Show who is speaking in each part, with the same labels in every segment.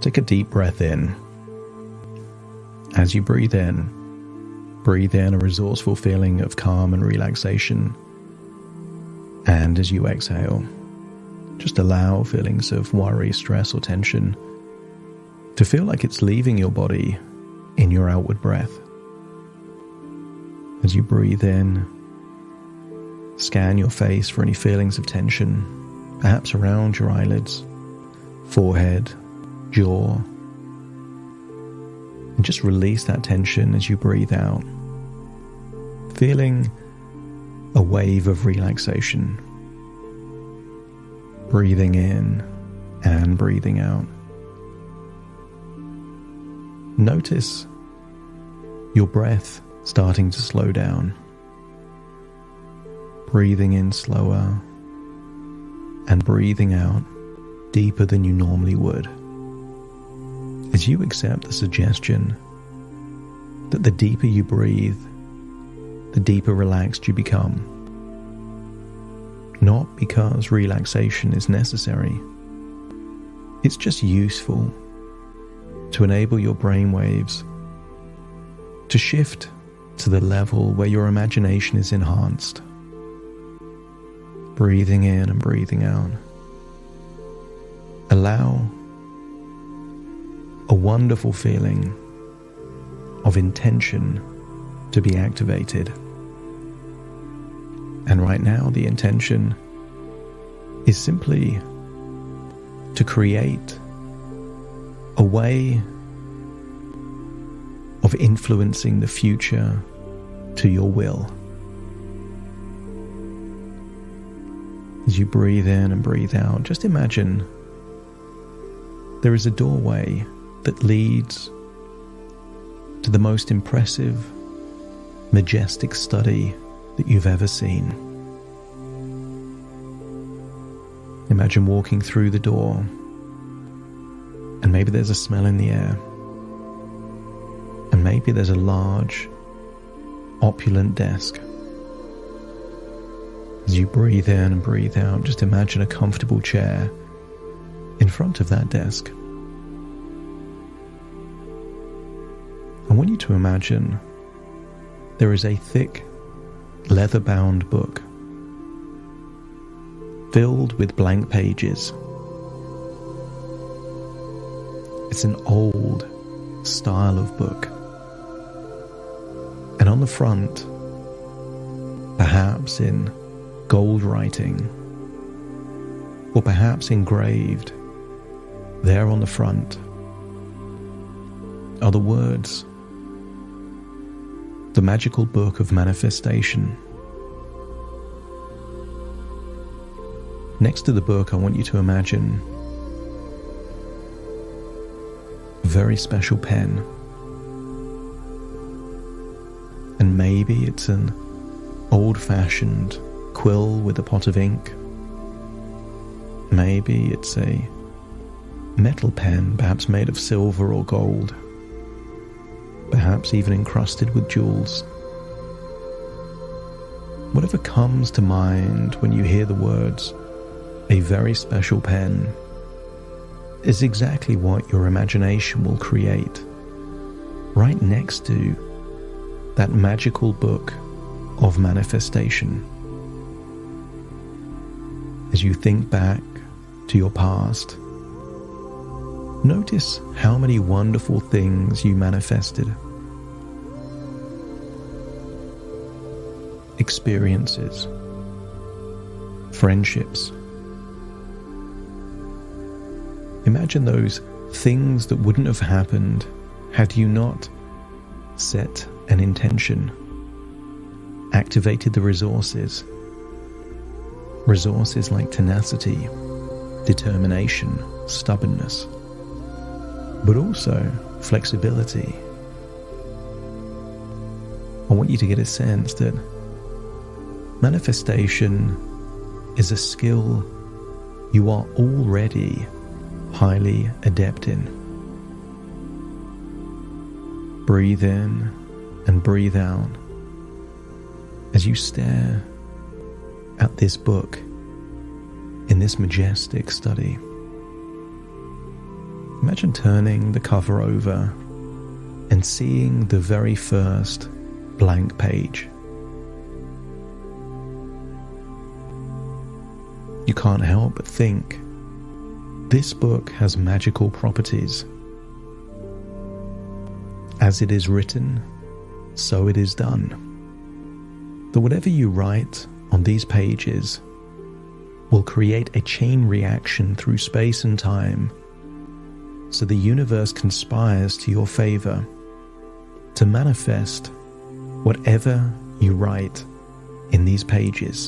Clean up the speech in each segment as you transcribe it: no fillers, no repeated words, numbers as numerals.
Speaker 1: take a deep breath in. As you breathe in a resourceful feeling of calm and relaxation. And as you exhale, just allow feelings of worry, stress, or tension to feel like it's leaving your body in your outward breath. As you breathe in, scan your face for any feelings of tension, perhaps around your eyelids, forehead, jaw, and just release that tension as you breathe out, feeling a wave of relaxation, breathing in and breathing out. Notice your breath starting to slow down, breathing in slower and breathing out deeper than you normally would, as you accept the suggestion that the deeper you breathe, the deeper relaxed you become. Not because relaxation is necessary, it's just useful to enable your brainwaves to shift to the level where your imagination is enhanced. Breathing in and breathing out. Allow a wonderful feeling of intention to be activated. And right now, the intention is simply to create a way of influencing the future to your will. As you breathe in and breathe out, just imagine there is a doorway that leads to the most impressive, majestic study that you've ever seen. Imagine walking through the door, and maybe there's a smell in the air, and maybe there's a large, opulent desk. As you breathe in and breathe out, just imagine a comfortable chair in front of that desk. I want you to imagine there is a thick, leather-bound book filled with blank pages. It's an old style of book. And on the front, perhaps in gold writing, or perhaps engraved there on the front, are the words, "The Magical Book of Manifestation." Next to the book, I want you to imagine a very special pen. And maybe it's an old-fashioned quill with a pot of ink. Maybe it's a metal pen, perhaps made of silver or gold, perhaps even encrusted with jewels. Whatever comes to mind when you hear the words, "a very special pen," is exactly what your imagination will create right next to that magical book of manifestation. As you think back to your past, notice how many wonderful things you manifested. Experiences, friendships. Imagine those things that wouldn't have happened had you not set an intention, activated the resources like tenacity, determination, stubbornness, but also flexibility. I want you to get a sense that manifestation is a skill you are already highly adept in. Breathe in and breathe out as you stare at this book in this majestic study. Imagine turning the cover over and seeing the very first blank page. You can't help but think, this book has magical properties. As it is written, so it is done. That whatever you write on these pages will create a chain reaction through space and time, so the universe conspires to your favor to manifest whatever you write in these pages.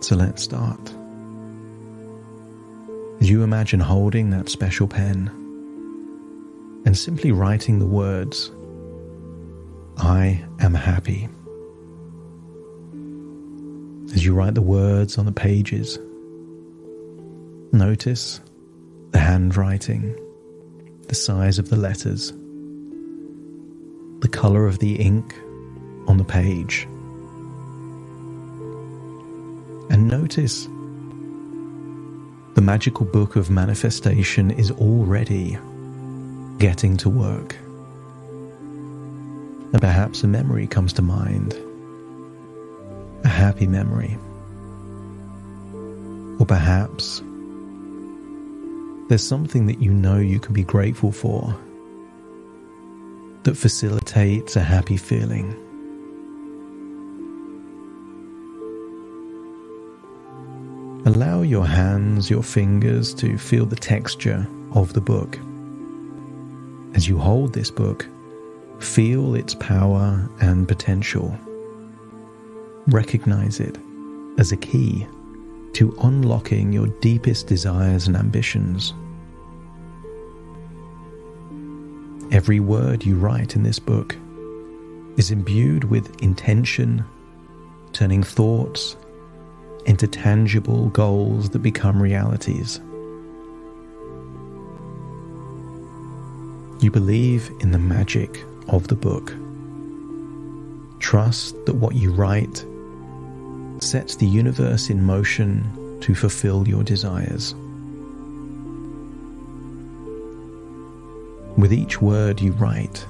Speaker 1: So let's start. As you imagine holding that special pen and simply writing the words, I am happy. As you write the words on the pages, notice the handwriting, the size of the letters, the color of the ink on the page. And notice the magical book of manifestation is already getting to work. And perhaps a memory comes to mind, a happy memory. Or perhaps there's something that you know you can be grateful for that facilitates a happy feeling. Allow your hands, your fingers to feel the texture of the book. As you hold this book, feel its power and potential. Recognize it as a key to unlocking your deepest desires and ambitions. Every word you write in this book is imbued with intention, turning thoughts into tangible goals that become realities. You believe in the magic of the book. Trust that what you write sets the universe in motion to fulfill your desires. With each word you write,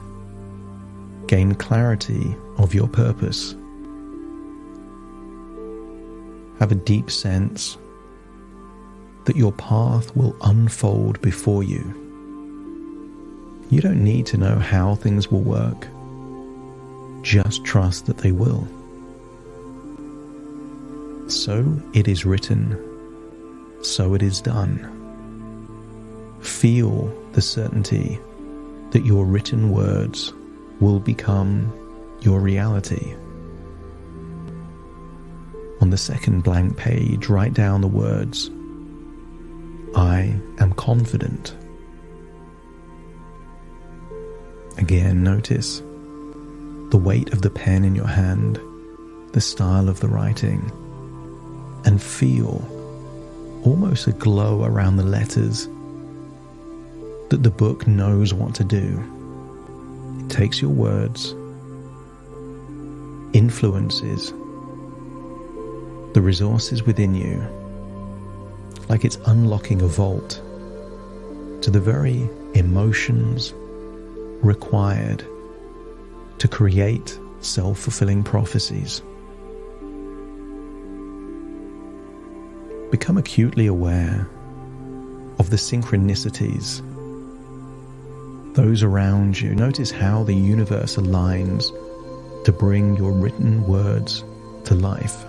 Speaker 1: gain clarity of your purpose. Have a deep sense that your path will unfold before you. You don't need to know how things will work. Just trust that they will. So it is written, so it is done. Feel the certainty that your written words will become your reality. On the second blank page, write down the words, I am confident. Again, notice the weight of the pen in your hand, the style of the writing, and feel almost a glow around the letters that the book knows what to do. It takes your words, influences the resources within you, like it's unlocking a vault to the very emotions required to create self-fulfilling prophecies. Become acutely aware of the synchronicities, those around you. Notice how the universe aligns to bring your written words to life.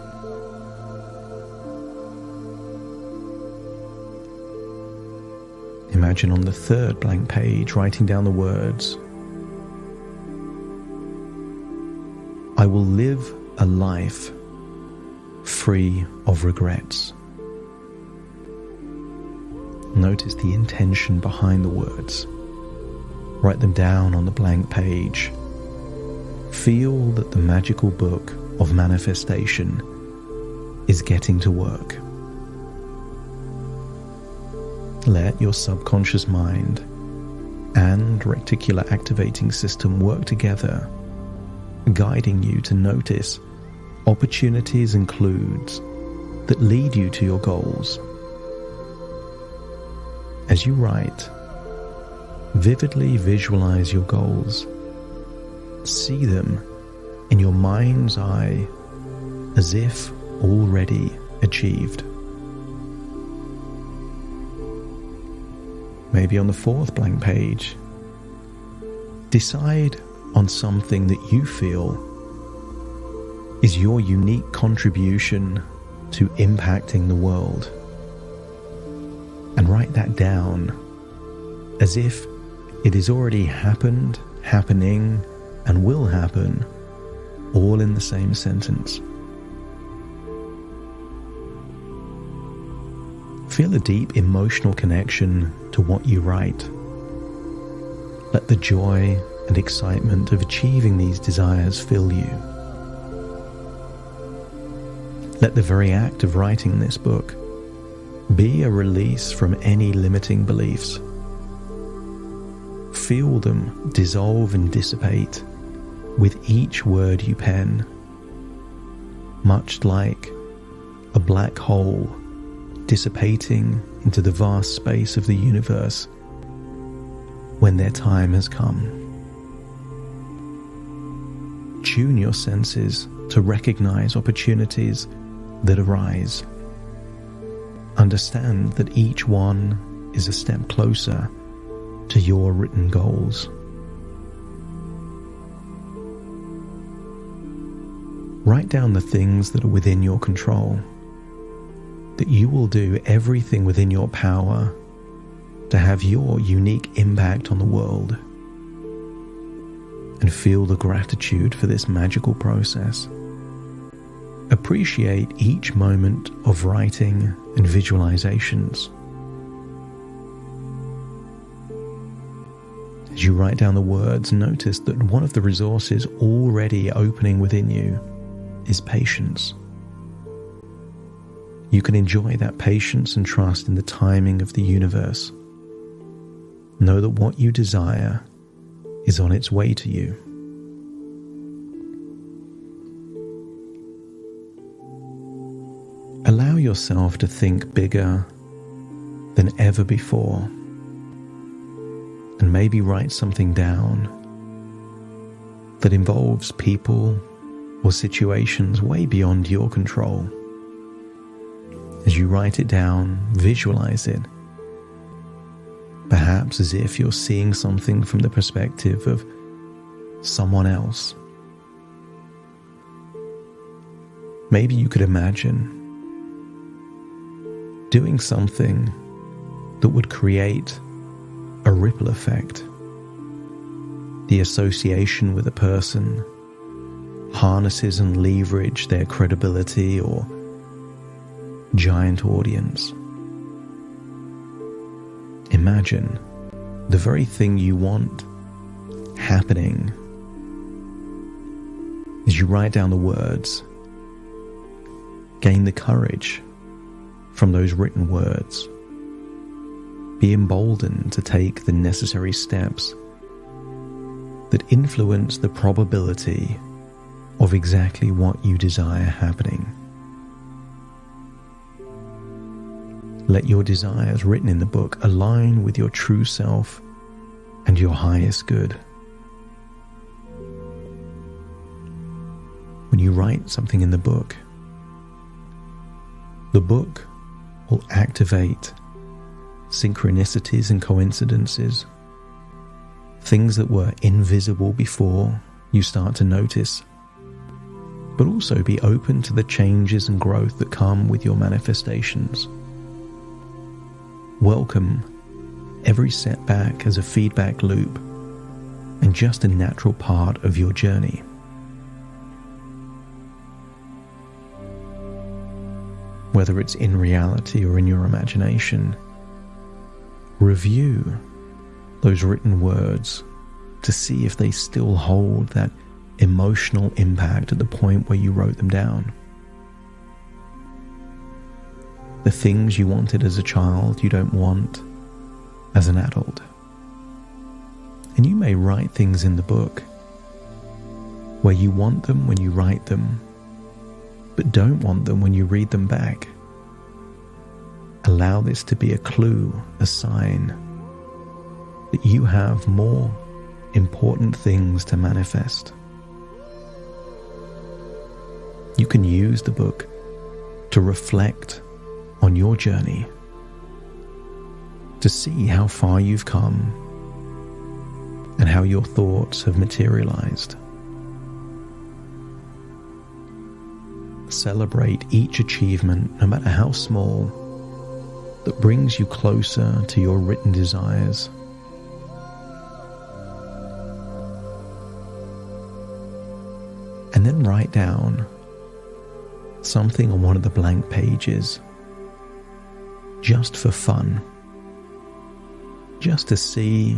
Speaker 1: Imagine on the third blank page, writing down the words, I will live a life free of regrets. Notice the intention behind the words. Write them down on the blank page. Feel that the magical book of manifestation is getting to work. Let your subconscious mind and reticular activating system work together, guiding you to notice opportunities and clues that lead you to your goals. As you write, vividly visualize your goals. See them in your mind's eye as if already achieved. Maybe on the fourth blank page, decide on something that you feel is your unique contribution to impacting the world. And write that down as if it has already happened, happening, and will happen, all in the same sentence. Feel a deep emotional connection to what you write. Let the joy and excitement of achieving these desires fill you. Let the very act of writing this book be a release from any limiting beliefs. Feel them dissolve and dissipate with each word you pen, much like a black hole dissipating into the vast space of the universe when their time has come. Tune your senses to recognize opportunities that arise. Understand that each one is a step closer to your written goals. Write down the things that are within your control, that you will do everything within your power to have your unique impact on the world, and feel the gratitude for this magical process. Appreciate each moment of writing and visualizations. As you write down the words, notice that one of the resources already opening within you is patience. You can enjoy that patience and trust in the timing of the universe. Know that what you desire is on its way to you. Allow yourself to think bigger than ever before, and maybe write something down that involves people or situations way beyond your control. As you write it down, visualize it, perhaps as if you're seeing something from the perspective of someone else. Maybe you could imagine doing something that would create a ripple effect. The association with a person harnesses and leverage their credibility or giant audience. Imagine the very thing you want happening. As you write down the words, gain the courage from those written words. Be emboldened to take the necessary steps that influence the probability of exactly what you desire happening. Let your desires written in the book align with your true self and your highest good. When you write something in the book will activate synchronicities and coincidences, things that were invisible before you start to notice, but also be open to the changes and growth that come with your manifestations. Welcome every setback as a feedback loop and just a natural part of your journey. Whether it's in reality or in your imagination, review those written words to see if they still hold that emotional impact at the point where you wrote them down. The things you wanted as a child you don't want as an adult. And you may write things in the book where you want them when you write them, but don't want them when you read them back. Allow this to be a clue, a sign that you have more important things to manifest. You can use the book to reflect on your journey, to see how far you've come and how your thoughts have materialized. Celebrate each achievement, no matter how small, that brings you closer to your written desires. And then write down something on one of the blank pages, just for fun, just to see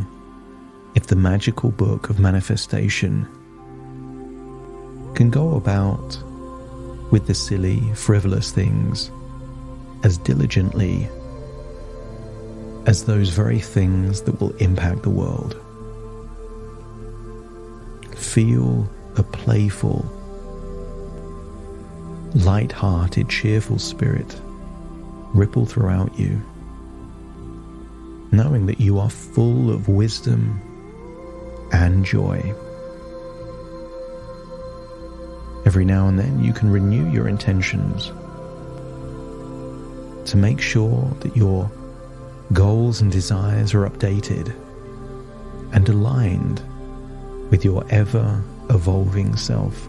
Speaker 1: if the magical book of manifestation can go about with the silly, frivolous things as diligently as those very things that will impact the world. Feel a playful, light-hearted, cheerful spirit ripple throughout you, knowing that you are full of wisdom and joy. Every now and then you can renew your intentions to make sure that your goals and desires are updated and aligned with your ever-evolving self.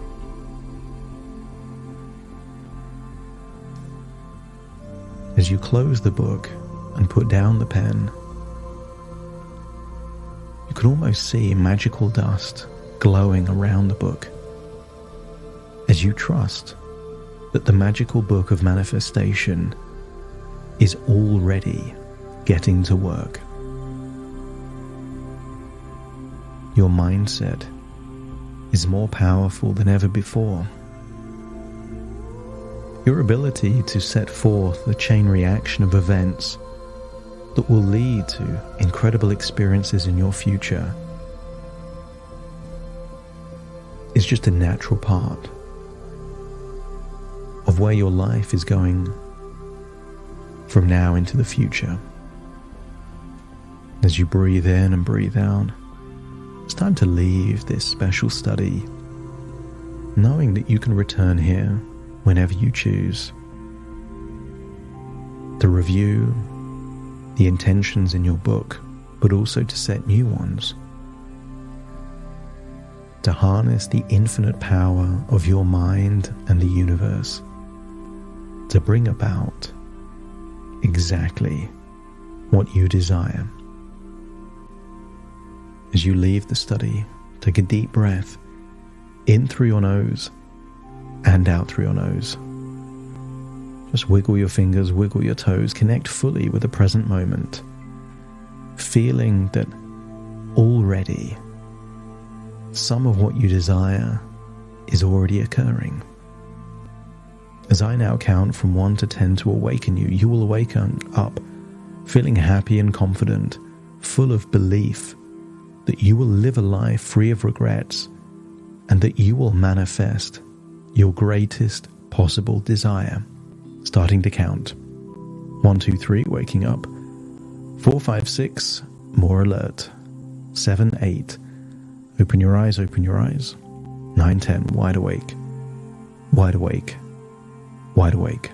Speaker 1: As you close the book and put down the pen, you can almost see magical dust glowing around the book as you trust that the magical book of manifestation is already getting to work. Your mindset is more powerful than ever before. Your ability to set forth a chain reaction of events that will lead to incredible experiences in your future is just a natural part of where your life is going from now into the future. As you breathe in and breathe out, it's time to leave this special study, knowing that you can return here whenever you choose to review the intentions in your book, but also to set new ones, to harness the infinite power of your mind and the universe to bring about exactly what you desire. As you leave the study, take a deep breath in through your nose and out through your nose. Just wiggle your fingers, wiggle your toes, connect fully with the present moment, feeling that already some of what you desire is already occurring. As I now count from 1 to 10 to awaken you, you will awaken up feeling happy and confident, full of belief that you will live a life free of regrets and that you will manifest your greatest possible desire. Starting to count. 1, 2, 3, waking up. 4, 5, 6, more alert. 7, 8, open your eyes, open your eyes. 9, 10, wide awake, wide awake, wide awake.